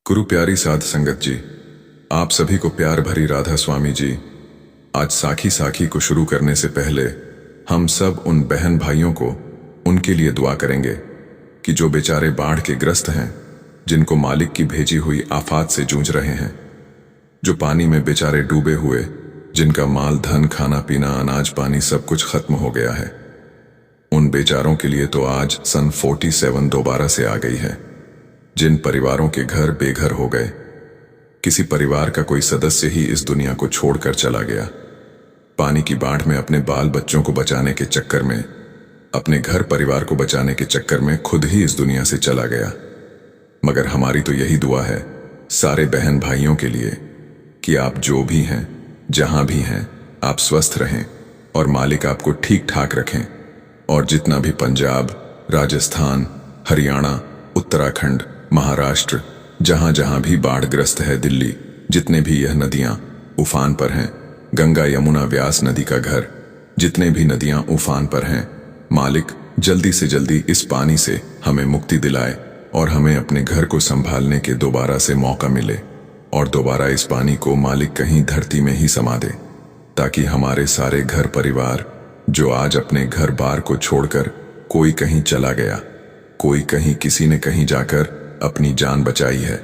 गुरु प्यारी साध संगत जी, आप सभी को प्यार भरी राधा स्वामी जी। आज साखी साखी को शुरू करने से पहले हम सब उन बहन भाइयों को उनके लिए दुआ करेंगे कि जो बेचारे बाढ़ के ग्रस्त हैं, जिनको मालिक की भेजी हुई आफात से जूझ रहे हैं, जो पानी में बेचारे डूबे हुए, जिनका माल धन खाना पीना अनाज पानी सब कुछ खत्म हो गया है, उन बेचारों के लिए तो आज सन 47 दोबारा से आ गई है। जिन परिवारों के घर बेघर हो गए, किसी परिवार का कोई सदस्य ही इस दुनिया को छोड़कर चला गया, पानी की बाढ़ में अपने बाल बच्चों को बचाने के चक्कर में, अपने घर परिवार को बचाने के चक्कर में खुद ही इस दुनिया से चला गया। मगर हमारी तो यही दुआ है सारे बहन भाइयों के लिए कि आप जो भी हैं, जहां भी हैं, आप स्वस्थ रहें और मालिक आपको ठीक ठाक रखें। और जितना भी पंजाब, राजस्थान, हरियाणा, उत्तराखंड, महाराष्ट्र, जहां जहां भी बाढ़ग्रस्त है, दिल्ली, जितने भी यह नदियां उफान पर हैं, गंगा यमुना व्यास नदी का घर, जितने भी नदियां उफान पर हैं, मालिक जल्दी से जल्दी इस पानी से हमें मुक्ति दिलाए और हमें अपने घर को संभालने के दोबारा से मौका मिले और दोबारा इस पानी को मालिक कहीं धरती में ही समा दे, ताकि हमारे सारे घर परिवार जो आज अपने घर बार को छोड़कर कोई कहीं चला गया, कोई कहीं, किसी ने कहीं जाकर अपनी जान बचाई है,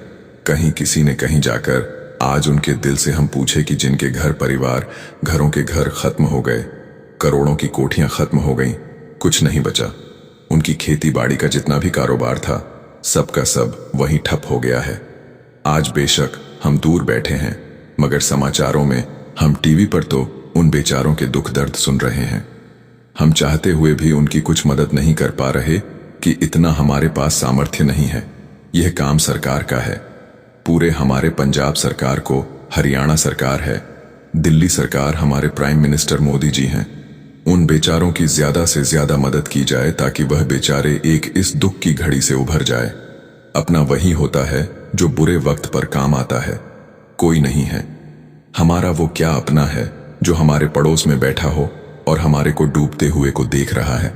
कहीं किसी ने कहीं जाकर आज उनके दिल से हम पूछे कि जिनके घर परिवार, घरों के घर खत्म हो गए, करोड़ों की कोठियां खत्म हो गईं, कुछ नहीं बचा, उनकी खेती बाड़ी का जितना भी कारोबार था सब का सब वहीं ठप हो गया है। आज बेशक हम दूर बैठे हैं, मगर समाचारों में, हम टीवी पर तो उन बेचारों के दुख दर्द सुन रहे हैं। हम चाहते हुए भी उनकी कुछ मदद नहीं कर पा रहे कि इतना हमारे पास सामर्थ्य नहीं है। यह काम सरकार का है, पूरे हमारे पंजाब सरकार को, हरियाणा सरकार है, दिल्ली सरकार, हमारे प्राइम मिनिस्टर मोदी जी हैं। उन बेचारों की ज्यादा से ज्यादा मदद की जाए ताकि वह बेचारे एक इस दुख की घड़ी से उभर जाए। अपना वही होता है जो बुरे वक्त पर काम आता है, कोई नहीं है। हमारा वो क्या अपना है जो हमारे पड़ोस में बैठा हो और हमारे को डूबते हुए को देख रहा है।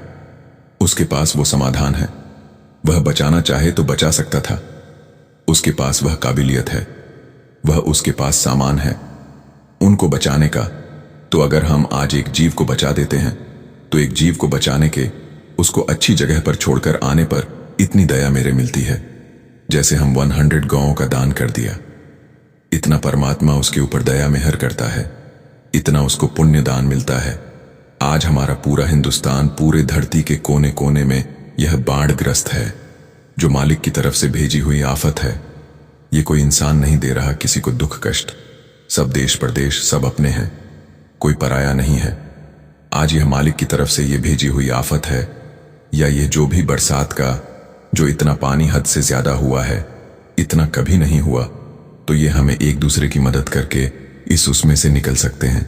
उसके पास वो समाधान है, वह बचाना चाहे तो बचा सकता था, उसके पास वह काबिलियत है, वह उसके पास सामान है उनको बचाने का। तो अगर हम आज एक जीव को बचा देते हैं तो एक जीव को बचाने के, उसको अच्छी जगह पर छोड़कर आने पर इतनी दया मेरे मिलती है, जैसे हम 100 गौओं का दान कर दिया। इतना परमात्मा उसके ऊपर दया मेहर करता है, इतना उसको पुण्य दान मिलता है। आज हमारा पूरा हिंदुस्तान, पूरे धरती के कोने कोने में यह बाढ़ग्रस्त है, जो मालिक की तरफ से भेजी हुई आफत है। ये कोई इंसान नहीं दे रहा किसी को दुख कष्ट, सब देश प्रदेश सब अपने हैं, कोई पराया नहीं है। आज यह मालिक की तरफ से ये भेजी हुई आफत है, या ये जो भी बरसात का, जो इतना पानी हद से ज्यादा हुआ है, इतना कभी नहीं हुआ, तो ये हमें एक दूसरे की मदद करके इस उसमें से निकल सकते हैं,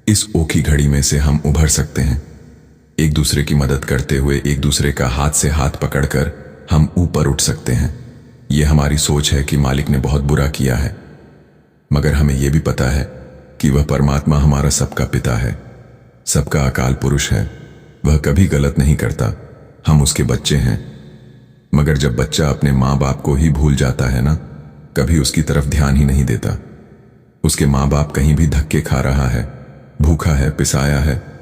इस ओखी घड़ी में से हम उभर सकते हैं। एक दूसरे की मदद करते हुए, एक दूसरे का हाथ से हाथ पकड़कर हम ऊपर उठ सकते हैं। यह हमारी सोच है कि मालिक ने बहुत बुरा किया है, मगर हमें यह भी पता है कि वह परमात्मा हमारा सबका पिता है, सबका अकाल पुरुष है, वह कभी गलत नहीं करता। हम उसके बच्चे हैं, मगर जब बच्चा अपने माँ बाप को ही भूल जाता है ना, कभी उसकी तरफ ध्यान ही नहीं देता। उसके माँ बाप कहीं भी धक्के खा रहा है, भूखा है, पिसाया है,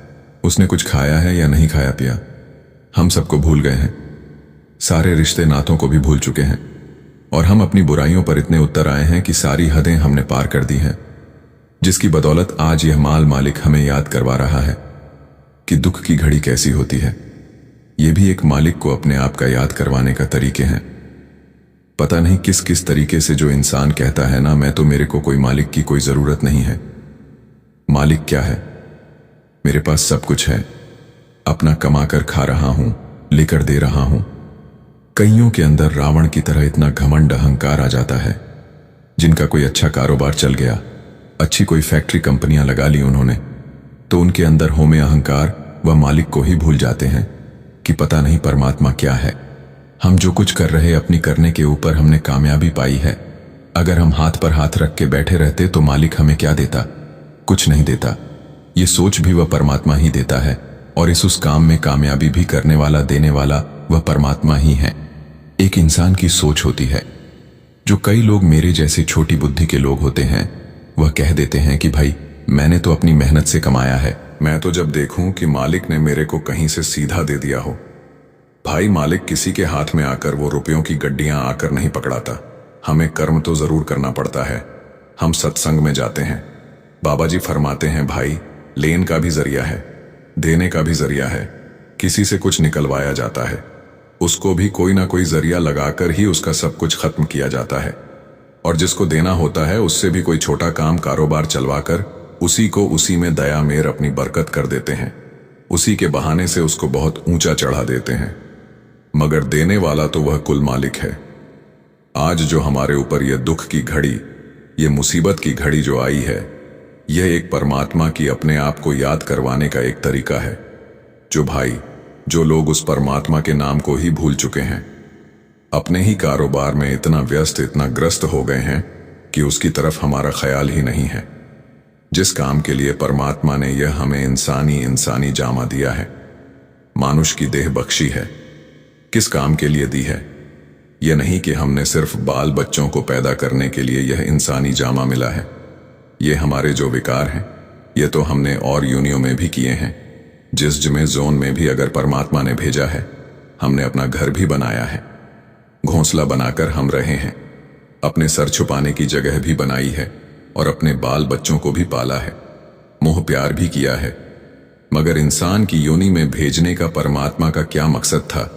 उसने कुछ खाया है या नहीं खाया पिया, हम सबको भूल गए हैं, सारे रिश्ते नातों को भी भूल चुके हैं। और हम अपनी बुराइयों पर इतने उतर आए हैं कि सारी हदें हमने पार कर दी हैं, जिसकी बदौलत आज यह मालिक हमें याद करवा रहा है कि दुख की घड़ी कैसी होती है। यह भी एक मालिक को अपने आप का याद करवाने का तरीके हैं। पता नहीं किस किस तरीके से जो इंसान कहता है ना, मैं तो, मेरे को कोई मालिक की कोई जरूरत नहीं है। मालिक क्या है? मेरे पास सब कुछ है, अपना कमाकर खा रहा हूं, लेकर दे रहा हूं। कईयों के अंदर रावण की तरह इतना घमंड अहंकार आ जाता है, जिनका कोई अच्छा कारोबार चल गया, अच्छी कोई फैक्ट्री कंपनियां लगा ली उन्होंने, तो उनके अंदर होमे अहंकार व मालिक को ही भूल जाते हैं कि पता नहीं परमात्मा क्या है। हम जो कुछ कर रहे अपनी करने के ऊपर हमने कामयाबी पाई है। अगर हम हाथ पर हाथ रख के बैठे रहते तो मालिक हमें क्या देता? कुछ नहीं देता। ये सोच भी वह परमात्मा ही देता है, और उस काम में कामयाबी भी करने वाला, देने वाला वह परमात्मा ही है। एक इंसान की सोच होती है, जो कई लोग मेरे जैसे छोटी बुद्धि के लोग होते हैं वह कह देते हैं कि भाई मैंने तो अपनी मेहनत से कमाया है। मैं तो जब देखूं कि मालिक ने मेरे को कहीं से सीधा दे दिया हो। भाई मालिक किसी के हाथ में आकर वो रुपयों की गड्डियां आकर नहीं पकड़ाता। हमें कर्म तो जरूर करना पड़ता है। हम सत्संग में जाते हैं, बाबा जी फरमाते हैं भाई लेन का भी जरिया है, देने का भी जरिया है। किसी से कुछ निकलवाया जाता है, उसको भी कोई ना कोई जरिया लगाकर ही उसका सब कुछ खत्म किया जाता है। और जिसको देना होता है उससे भी कोई छोटा काम कारोबार चलवाकर उसी को उसी में दया मेर अपनी बरकत कर देते हैं। उसी के बहाने से उसको बहुत ऊंचा चढ़ा देते हैं। मगर देने वाला तो वह कुल मालिक है। आज जो हमारे ऊपर यह दुख की घड़ी, ये मुसीबत की घड़ी जो आई है, यह एक परमात्मा की अपने आप को याद करवाने का एक तरीका है। जो लोग उस परमात्मा के नाम को ही भूल चुके हैं, अपने ही कारोबार में इतना व्यस्त इतना ग्रस्त हो गए हैं कि उसकी तरफ हमारा ख्याल ही नहीं है। जिस काम के लिए परमात्मा ने यह हमें इंसानी जामा दिया है, मानुष की देह बख्शी है, किस काम के लिए दी है? यह नहीं कि हमने सिर्फ बाल बच्चों को पैदा करने के लिए यह इंसानी जामा मिला है। ये हमारे जो विकार हैं, ये तो हमने और यूनियों में भी किए हैं। जिस जिमे जोन में भी अगर परमात्मा ने भेजा है, हमने अपना घर भी बनाया है, घोंसला बनाकर हम रहे हैं, अपने सर छुपाने की जगह भी बनाई है और अपने बाल बच्चों को भी पाला है, मोह प्यार भी किया है। मगर इंसान की योनि में भेजने का परमात्मा का क्या मकसद था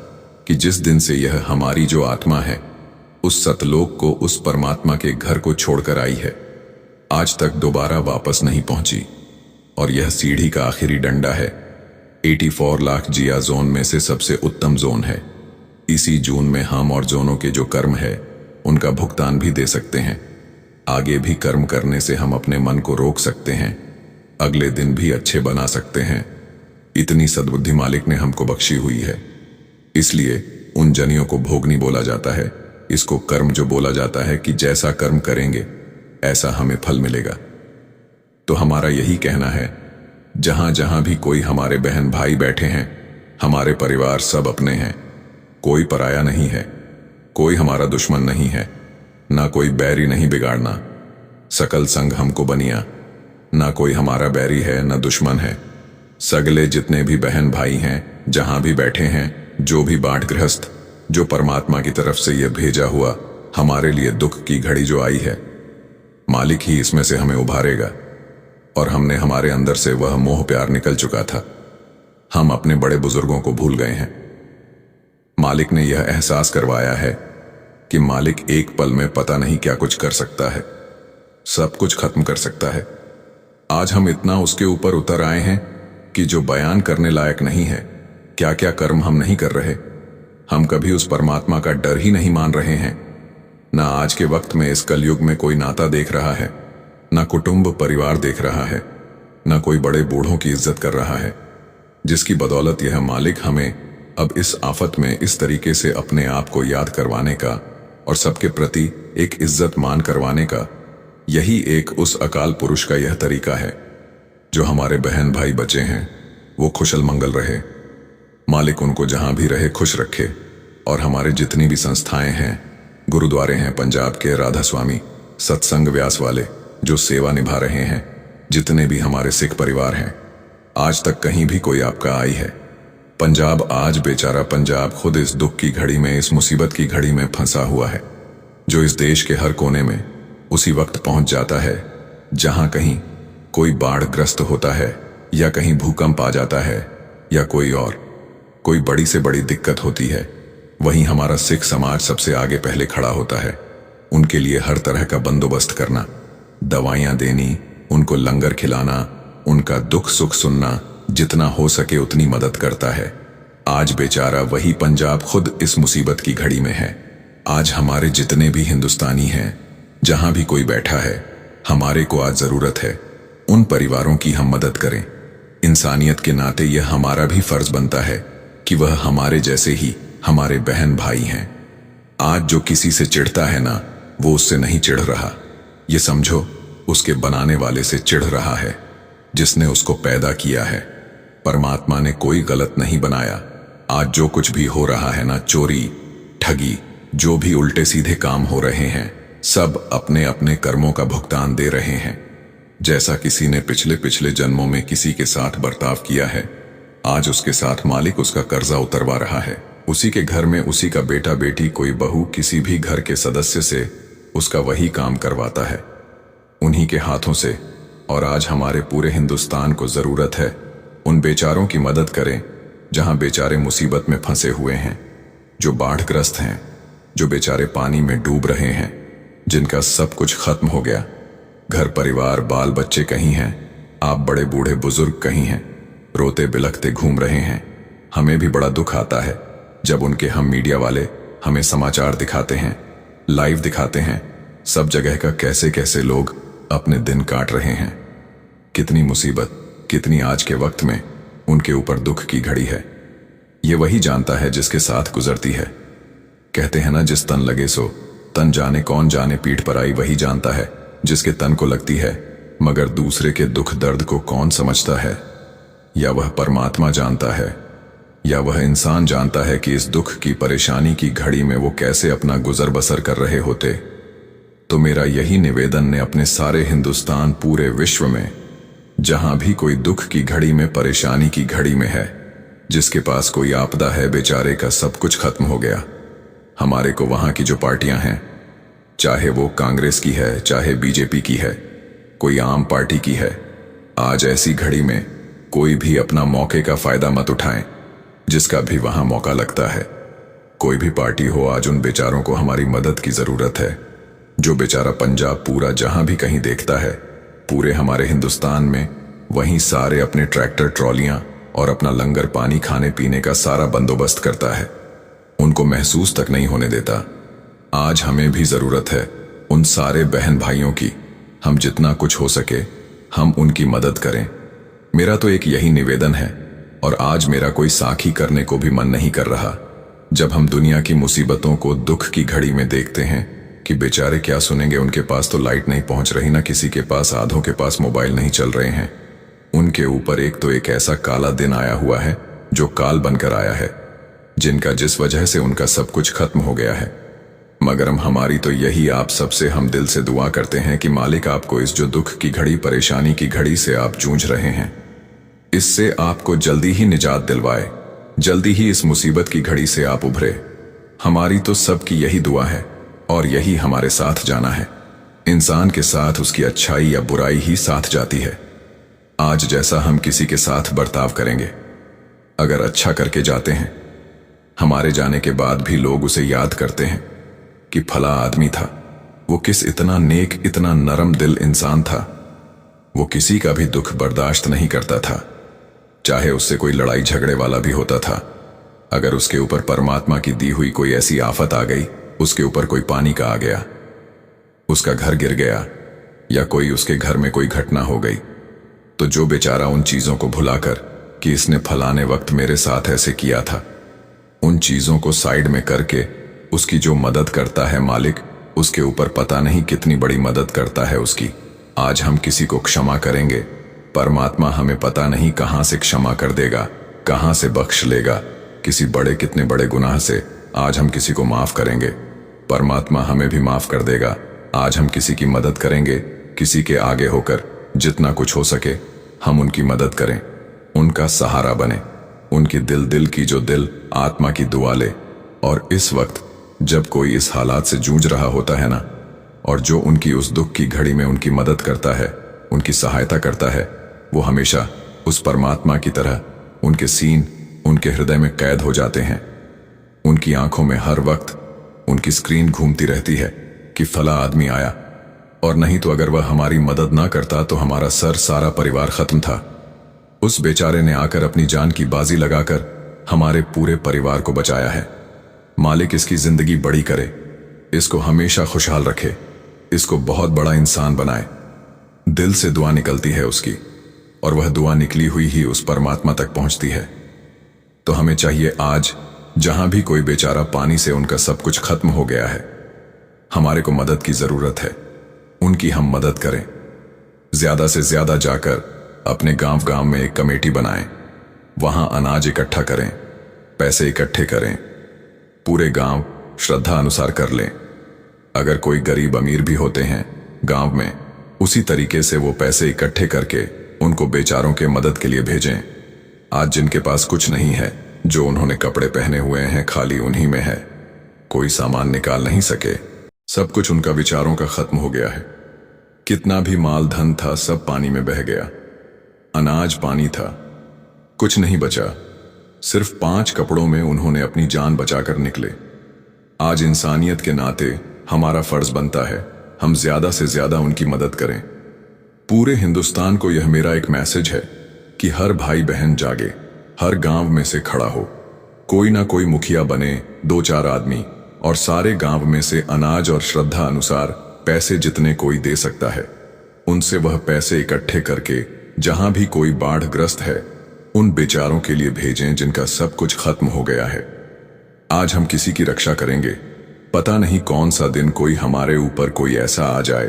कि जिस दिन से यह हमारी जो आत्मा है उस सतलोक को, उस परमात्मा के घर को छोड़कर आई है, आज तक दोबारा वापस नहीं पहुंची। और यह सीढ़ी का आखिरी डंडा है। 84 लाख जिया जोन में से सबसे उत्तम जोन है। इसी जून में हम और जोनों के जो कर्म है उनका भुगतान भी दे सकते हैं। आगे भी कर्म करने से हम अपने मन को रोक सकते हैं, अगले दिन भी अच्छे बना सकते हैं। इतनी सद्बुद्धि मालिक ने हमको बख्शी हुई है। इसलिए उन जनियों को भोगनी बोला जाता है। इसको कर्म जो बोला जाता है कि जैसा कर्म करेंगे ऐसा हमें फल मिलेगा। तो हमारा यही कहना है, जहां जहां भी कोई हमारे बहन भाई बैठे हैं, हमारे परिवार सब अपने हैं, कोई पराया नहीं है, कोई हमारा दुश्मन नहीं है, ना कोई बैरी नहीं बिगाड़ना। सकल संग हमको बनिया, ना कोई हमारा बैरी है ना दुश्मन है। सगले जितने भी बहन भाई हैं, जहां भी बैठे हैं, जो भी बाढ़ गृहस्थ, जो परमात्मा की तरफ से यह भेजा हुआ हमारे लिए दुख की घड़ी जो आई है, मालिक ही इसमें से हमें उभारेगा। और हमने हमारे अंदर से वह मोह प्यार निकल चुका था। हम अपने बड़े बुजुर्गों को भूल गए हैं। मालिक ने यह एहसास करवाया है कि मालिक एक पल में पता नहीं क्या कुछ कर सकता है, सब कुछ खत्म कर सकता है। आज हम इतना उसके ऊपर उतर आए हैं कि जो बयान करने लायक नहीं है। क्या क्या कर्म हम नहीं कर रहे। हम कभी उस परमात्मा का डर ही नहीं मान रहे हैं। ना आज के वक्त में इस कलयुग में कोई नाता देख रहा है, ना कुटुंब परिवार देख रहा है, ना कोई बड़े बूढ़ों की इज्जत कर रहा है। जिसकी बदौलत यह मालिक हमें अब इस आफत में इस तरीके से अपने आप को याद करवाने का और सबके प्रति एक इज्जत मान करवाने का, यही एक उस अकाल पुरुष का यह तरीका है। जो हमारे बहन भाई बचे हैं वो खुशल मंगल रहे, मालिक उनको जहां भी रहे खुश रखे। और हमारे जितनी भी संस्थाएं हैं, गुरुद्वारे हैं पंजाब के राधा स्वामी सत्संग व्यास वाले जो सेवा निभा रहे हैं, जितने भी हमारे सिख परिवार हैं, आज तक कहीं भी कोई आपका आई है। पंजाब आज बेचारा पंजाब खुद इस दुख की घड़ी में, इस मुसीबत की घड़ी में फंसा हुआ है, जो इस देश के हर कोने में उसी वक्त पहुंच जाता है जहां कहीं कोई बाढ़ ग्रस्त होता है या कहीं भूकंप आ जाता है या कोई बड़ी से बड़ी दिक्कत होती है। वहीं हमारा सिख समाज सबसे आगे पहले खड़ा होता है। उनके लिए हर तरह का बंदोबस्त करना, दवाइयां देनी, उनको लंगर खिलाना, उनका दुख सुख सुनना, जितना हो सके उतनी मदद करता है। आज बेचारा वही पंजाब खुद इस मुसीबत की घड़ी में है। आज हमारे जितने भी हिंदुस्तानी हैं, जहां भी कोई बैठा है, हमारे को आज जरूरत है उन परिवारों की हम मदद करें। इंसानियत के नाते यह हमारा भी फर्ज बनता है कि वह हमारे जैसे ही हमारे बहन भाई हैं। आज जो किसी से चिढ़ता है ना, वो उससे नहीं चिढ़ रहा, ये समझो उसके बनाने वाले से चिढ़ रहा है, जिसने उसको पैदा किया है। परमात्मा ने कोई गलत नहीं बनाया। आज जो कुछ भी हो रहा है ना, चोरी ठगी, जो भी उल्टे सीधे काम हो रहे हैं, सब अपने अपने कर्मों का भुगतान दे रहे हैं। जैसा किसी ने पिछले पिछले जन्मों में किसी के साथ बर्ताव किया है, आज उसके साथ मालिक उसका कर्जा उतरवा रहा है। उसी के घर में उसी का बेटा बेटी, कोई बहू, किसी भी घर के सदस्य से उसका वही काम करवाता है, उन्हीं के हाथों से। और आज हमारे पूरे हिंदुस्तान को जरूरत है उन बेचारों की मदद करें जहां बेचारे मुसीबत में फंसे हुए हैं, जो बाढ़ग्रस्त हैं, जो बेचारे पानी में डूब रहे हैं, जिनका सब कुछ खत्म हो गया। घर परिवार बाल बच्चे कहीं हैं, आप बड़े बूढ़े बुजुर्ग कहीं हैं, रोते बिलखते घूम रहे हैं। हमें भी बड़ा दुख आता है जब उनके हम मीडिया वाले हमें समाचार दिखाते हैं, लाइव दिखाते हैं, सब जगह का कैसे कैसे लोग अपने दिन काट रहे हैं। कितनी मुसीबत, कितनी आज के वक्त में उनके ऊपर दुख की घड़ी है। ये वही जानता है जिसके साथ गुजरती है। कहते हैं ना, जिस तन लगे सो तन जाने, कौन जाने पीठ पर आई वही जानता है जिसके तन को लगती है। मगर दूसरे के दुख दर्द को कौन समझता है? या वह परमात्मा जानता है, या वह इंसान जानता है कि इस दुख की परेशानी की घड़ी में वो कैसे अपना गुजर बसर कर रहे होते। तो मेरा यही निवेदन ने अपने सारे हिंदुस्तान, पूरे विश्व में जहां भी कोई दुख की घड़ी में, परेशानी की घड़ी में है, जिसके पास कोई आपदा है, बेचारे का सब कुछ खत्म हो गया। हमारे को वहां की जो पार्टियां हैं, चाहे वो कांग्रेस की है, चाहे बीजेपी की है, कोई आम पार्टी की है, आज ऐसी घड़ी में कोई भी अपना मौके का फायदा मत उठाएं, जिसका भी वहां मौका लगता है। कोई भी पार्टी हो, आज उन बेचारों को हमारी मदद की जरूरत है। जो बेचारा पंजाब पूरा जहां भी कहीं देखता है, पूरे हमारे हिंदुस्तान में, वहीं सारे अपने ट्रैक्टर, ट्रॉलियां और अपना लंगर पानी खाने पीने का सारा बंदोबस्त करता है, उनको महसूस तक नहीं होने देता। आज हमें भी जरूरत है उन सारे बहन भाइयों की। हम जितना कुछ हो सके हम उनकी मदद करें। मेरा तो एक यही निवेदन है। और आज मेरा कोई साखी करने को भी मन नहीं कर रहा, जब हम दुनिया की मुसीबतों को दुख की घड़ी में देखते हैं कि बेचारे क्या सुनेंगे। उनके पास तो लाइट नहीं पहुंच रही ना, किसी के पास, आधों के पास मोबाइल नहीं चल रहे हैं। उनके ऊपर एक तो एक ऐसा काला दिन आया हुआ है जो काल बनकर आया है, जिनका जिस वजह से उनका सब कुछ खत्म हो गया है। मगर हमारी तो यही आप सबसे हम दिल से दुआ करते हैं कि मालिक आपको इस जो दुख की घड़ी, परेशानी की घड़ी से आप जूझ रहे हैं, इससे आपको जल्दी ही निजात दिलवाए, जल्दी ही इस मुसीबत की घड़ी से आप उभरे। हमारी तो सबकी यही दुआ है और यही हमारे साथ जाना है। इंसान के साथ उसकी अच्छाई या बुराई ही साथ जाती है। आज जैसा हम किसी के साथ बर्ताव करेंगे, अगर अच्छा करके जाते हैं, हमारे जाने के बाद भी लोग उसे याद करते हैं कि फला आदमी था, वो किस इतना नेक, इतना नरम दिल इंसान था। वो किसी का भी दुख बर्दाश्त नहीं करता था, चाहे उससे कोई लड़ाई झगड़े वाला भी होता था। अगर उसके ऊपर परमात्मा की दी हुई कोई ऐसी आफत आ गई, उसके ऊपर कोई पानी का आ गया, उसका घर गिर गया, या कोई उसके घर में कोई घटना हो गई, तो जो बेचारा उन चीजों को भुलाकर कि इसने फलाने वक्त मेरे साथ ऐसे किया था, उन चीजों को साइड में करके उसकी जो मदद करता है मालिक, उसके ऊपर पता नहीं कितनी बड़ी मदद करता है उसकी। आज हम किसी को क्षमा करेंगे, परमात्मा हमें पता नहीं कहां से क्षमा कर देगा, कहां से बख्श लेगा। किसी बड़े, कितने बड़े गुनाह से आज हम किसी को माफ करेंगे, परमात्मा हमें भी माफ कर देगा। आज हम किसी की मदद करेंगे, किसी के आगे होकर जितना कुछ हो सके हम उनकी मदद करें, उनका सहारा बने, उनकी दिल की जो दिल आत्मा की दुआ ले। और इस वक्त जब कोई इस हालात से जूझ रहा होता है ना, और जो उनकी उस दुख की घड़ी में उनकी मदद करता है, उनकी सहायता करता है, वो हमेशा उस परमात्मा की तरह उनके सीन, उनके हृदय में कैद हो जाते हैं। उनकी आंखों में हर वक्त उनकी स्क्रीन घूमती रहती है कि फला आदमी आया। और नहीं तो अगर वह हमारी मदद ना करता तो हमारा सारा परिवार खत्म था। उस बेचारे ने आकर अपनी जान की बाजी लगाकर हमारे पूरे परिवार को बचाया है। मालिक इसकी जिंदगी बड़ी करे, इसको हमेशा खुशहाल रखे, इसको बहुत बड़ा इंसान बनाए। दिल से दुआ निकलती है उसकी, और वह दुआ निकली हुई ही उस परमात्मा तक पहुंचती है। तो हमें चाहिए आज जहां भी कोई बेचारा पानी से उनका सब कुछ खत्म हो गया है, हमारे को मदद की जरूरत है, उनकी हम मदद करें। ज्यादा से ज्यादा जाकर अपने गांव में एक कमेटी बनाएं, वहां अनाज इकट्ठा करें, पैसे इकट्ठे करें, पूरे गांव श्रद्धा अनुसार कर लें। अगर कोई गरीब अमीर भी होते हैं गांव में, उसी तरीके से वो पैसे इकट्ठे करके उनको बेचारों के मदद के लिए भेजें। आज जिनके पास कुछ नहीं है, जो उन्होंने कपड़े पहने हुए हैं खाली उन्हीं में है, कोई सामान निकाल नहीं सके। सब कुछ उनका विचारों का खत्म हो गया है। कितना भी माल धन था सब पानी में बह गया। अनाज पानी था, कुछ नहीं बचा। सिर्फ 5 कपड़ों में उन्होंने अपनी जान बचाकर निकले। आज इंसानियत के नाते हमारा फर्ज बनता है हम ज्यादा से ज्यादा उनकी मदद करें। पूरे हिंदुस्तान को यह मेरा एक मैसेज है कि हर भाई बहन जागे, हर गांव में से खड़ा हो, कोई ना कोई मुखिया बने, 2-4 आदमी, और सारे गांव में से अनाज और श्रद्धा अनुसार पैसे जितने कोई दे सकता है, उनसे वह पैसे इकट्ठे करके जहां भी कोई बाढ़ग्रस्त है उन बेचारों के लिए भेजें जिनका सब कुछ खत्म हो गया है। आज हम किसी की रक्षा करेंगे, पता नहीं कौन सा दिन कोई हमारे ऊपर कोई ऐसा आ जाए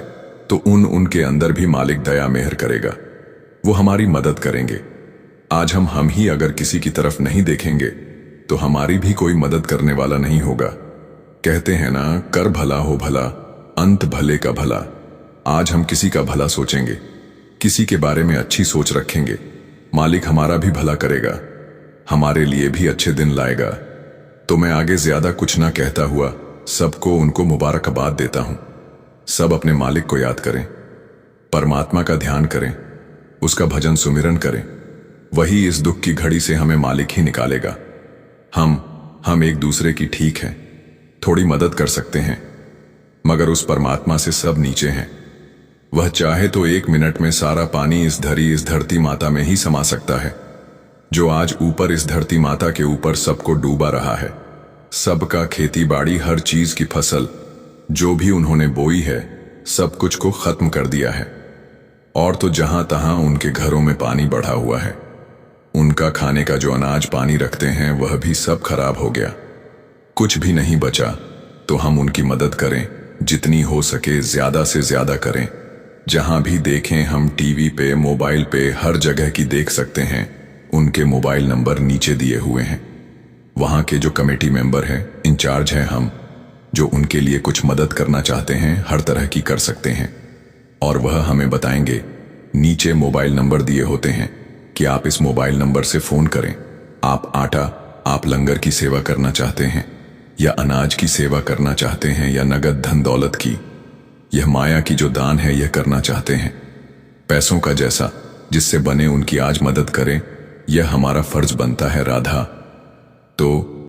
तो उनके अंदर भी मालिक दया मेहर करेगा, वो हमारी मदद करेंगे। आज हम ही अगर किसी की तरफ नहीं देखेंगे तो हमारी भी कोई मदद करने वाला नहीं होगा। कहते हैं ना, कर भला हो भला, अंत भले का भला। आज हम किसी का भला सोचेंगे, किसी के बारे में अच्छी सोच रखेंगे, मालिक हमारा भी भला करेगा, हमारे लिए भी अच्छे दिन लाएगा। तो मैं आगे ज्यादा कुछ ना कहता हुआ सबको उनको मुबारकबाद देता हूं। सब अपने मालिक को याद करें, परमात्मा का ध्यान करें, उसका भजन सुमिरन करें, वही इस दुख की घड़ी से हमें मालिक ही निकालेगा। हम एक दूसरे की ठीक हैं, थोड़ी मदद कर सकते हैं, मगर उस परमात्मा से सब नीचे हैं। वह चाहे तो 1 मिनट में सारा पानी इस धरती माता में ही समा सकता है, जो आज ऊपर इस धरती माता के ऊपर सबको डूबा रहा है। सबका खेती बाड़ी, हर चीज की फसल जो भी उन्होंने बोई है, सब कुछ को खत्म कर दिया है। और तो जहां तहां उनके घरों में पानी बढ़ा हुआ है। उनका खाने का जो अनाज पानी रखते हैं वह भी सब खराब हो गया, कुछ भी नहीं बचा। तो हम उनकी मदद करें, जितनी हो सके ज्यादा से ज्यादा करें। जहां भी देखें, हम टीवी पे, मोबाइल पे, हर जगह की देख सकते हैं। उनके मोबाइल नंबर नीचे दिए हुए हैं। वहां के जो कमेटी मेंबर हैं, इंचार्ज हैं हम, जो उनके लिए कुछ मदद करना चाहते हैं हर तरह की कर सकते हैं। और वह हमें बताएंगे, नीचे मोबाइल नंबर दिए होते हैं कि आप इस मोबाइल नंबर से फोन करें। आप लंगर की सेवा करना चाहते हैं, या अनाज की सेवा करना चाहते हैं, या नगद धन दौलत की, यह माया की जो दान है यह करना चाहते हैं। पैसों का जैसा जिससे बने उनकी आज मदद करें, यह हमारा फर्ज बनता है राधा। तो